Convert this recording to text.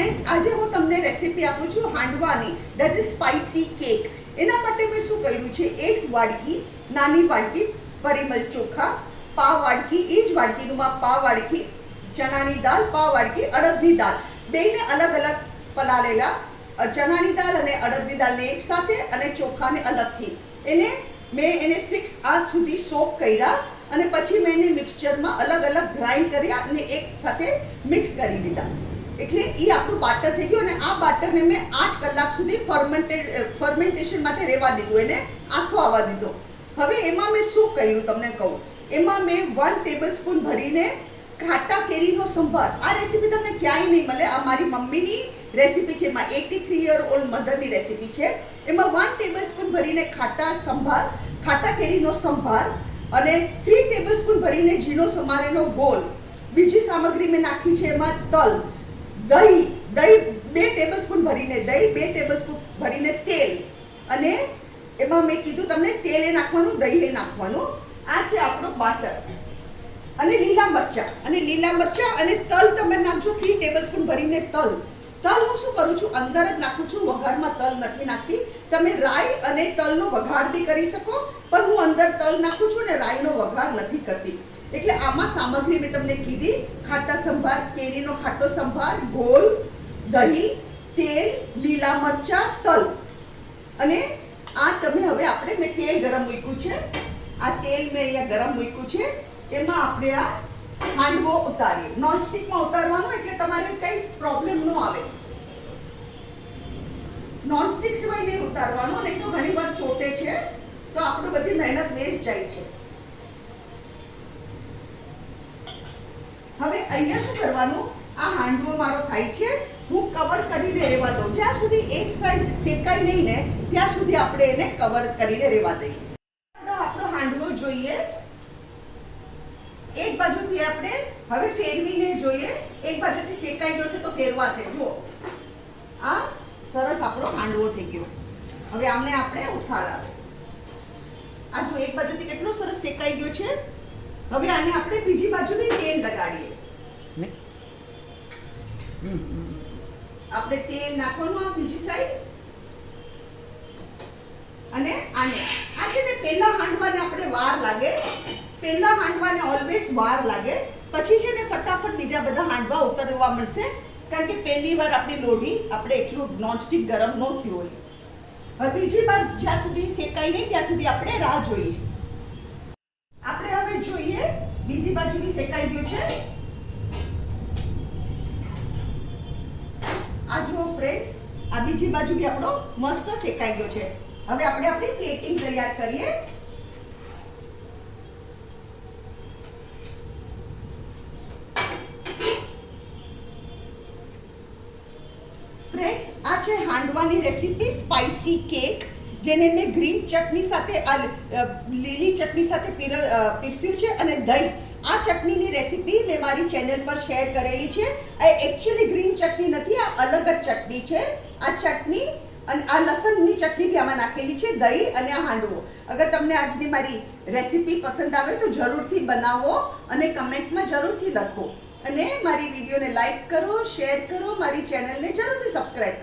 Friends, આજે હું તમને રેસીપી આપું છું હાંડવાની, ધેટ ઇઝ સ્પાઇસી કેક. એના માટે મેં શું કર્યું છે, એક વાડકી, નાની વાડકી પરિમલ ચોખા, પાવ વાડકી, એ જ વાડકીનું માપ પાવ વાડકી ચણાની દાળ, પાવ વાડકી અડદની દાળ, બેને અલગ અલગ પલાળેલા, ચણાની દાળ અને અડદની દાળને એક સાથે અને ચોખાને અલગથી. મેં એને 6 hours સુધી સોક કર્યા અને પછી મેં એને મિક્સચરમાં અલગ અલગ ગ્રાઇન્ડ કર્યા અને એક સાથે મિક્સ કરી દીધા. એટલે એ આપણું બાટર થઈ ગયું અને આ બાટરને મેં 8 કલાક સુધી ફર્મેન્ટેશન માટે રહેવા દીધું, એને આથો આવવા દીધો. હવે એમાં મેં શું કર્યું તમને કહું. એમાં મેં 1 ટેબલસ્પૂન ભરીને ખાટા કેરીનો સંભાર. આ રેસીપી તમને ક્યાંય નહીં મળે, આ મારી મમ્મીની રેસીપી છે, એમાં 83-year-old મધરની રેસીપી છે. એમાં 1 ટેબલસ્પૂન ભરીને ખાટા કેરીનો સંભાર અને 3 ટેબલસ્પૂન ભરીને ઝીણો સમારેલો ગોળ. બીજી સામગ્રી મેં નાખી છે એમાં તલ, દહીં 2 ટેબલસ્પૂન ભરીને દહીં, 2 ટેબલસ્પૂન ભરીને તેલ, અને એમાં મેં કીધું તમને તેલ એ નાખવાનું, દહીં એ નાખવાનું. આ છે આપણો બાટર. અને લીલા મરચા અને તલ તમે નાખજો, 3 ટેબલસ્પૂન ભરીને તલ હું શું કરું છું, અંદર જ નાખું છું, વઘારમાં તલ નથી નાખતી. તમે રાઈ અને તલનો વઘાર બી કરી શકો, પણ હું અંદર તલ નાખું છું ને રાઈનો વઘાર નથી કરતી. એટલે આમાં સામગ્રી મેં તમને કીધી: ખાટા સંભાર, કેરીનો ખાટો સંભાર, ગોળ, દહીં, તેલ, લીલા મરચા, તલ. અને આ તમે હવે મેં તેલ ગરમ મૂક્યું છે, આ તેલ મેં અહીંયા ગરમ મૂક્યું છે. એમાં આપણે આ હાંડવો ઉતારીએ. નોનસ્ટિકમાં ઉતારવાનો, એટલે તમારે કંઈ પ્રોબ્લેમ ન આવે. નોનસ્ટિક સિવાય નહીં ઉતારવાનો, નહીં તો ઘણી વાર ચોટે છે, તો આપણું બધી મહેનત વેસ્ટ જાય છે. હવે અહીંયા શું કરવાનું, આ હાંડવો મારો થાય છે, હું કવર કરીને રહેવા દઉં. જ્યાં સુધી એક સાઈડ શેકાય નહીં ને ત્યાં સુધી આપણે એને કવર કરીને રહેવા દઈએ. આપણો હાંડવો જોઈએ, એક બાજુથી આપણે હવે ફેરવીને જોઈએ, એક બાજુથી શેકાઈ ગયો છે તો ફેરવાશે. જુઓ, આ સરસ આપણો હાંડવો થઈ ગયો. હવે આમને આપણે ઉઠાડા. આ જો એક બાજુથી કેટલો સરસ શેકાઈ ગયો છે. હવે આને આપણે બીજી બાજુથી તેલ લગાડીએ. આપણે તેલ નાખવાનું આ બીજી સાઈડ, અને આને આ છે ને પહેલા હાંડવાને આપણે વાર લાગે, પહેલા હાંડવાને ઓલવેઝ વાર લાગે, પછી છે ને ફટાફટ બીજા બધા હાંડવા ઉતરવા મળશે, કારણ કે પહેલી વાર આપણી લોઢી આપણે એટલું નોનસ્ટિક ગરમ ન થયું હોય. હવે બીજી વાર જ્યાં સુધી શેકાય નહીં ત્યાં સુધી આપણે રાહ જોઈએ. આપણે હવે જોઈએ બીજી બાજુ બી શેકાઈ ગયું છે. આ જુઓ ફ્રેન્ડ્સ, આ બીજી બાજુ બી આપણો મસ્ત શેકાઈ ગયો છે. હવે આપણે આપણી પ્લેટિંગ તૈયાર કરીએ. ફ્રેન્ડ્સ, આ છે હાંડવાની રેસીપી સ્પાઇસી કેક, જેને મેં ગ્રીન ચટણી સાથે, લીલી ચટણી સાથે પીરસ્યું છે, અને દહીં. આ ચટણીની રેસીપી મેં મારી ચેનલ પર શેર કરેલી છે. આ એકચ્યુઅલી ગ્રીન ચટણી નથી, આ અલગ જ ચટણી છે. આ ચટણી અને આ લસણની ચટણી બી આમાં નાખેલી છે, દહીં અને આ હાંડવો. અગર તમને આજની મારી રેસીપી પસંદ આવે તો જરૂરથી બનાવો અને કમેન્ટમાં જરૂરથી લખો. અને મારી વિડીયોને લાઈક કરો, શેર કરો, મારી ચેનલને જરૂરથી સબસ્ક્રાઈબ કરો.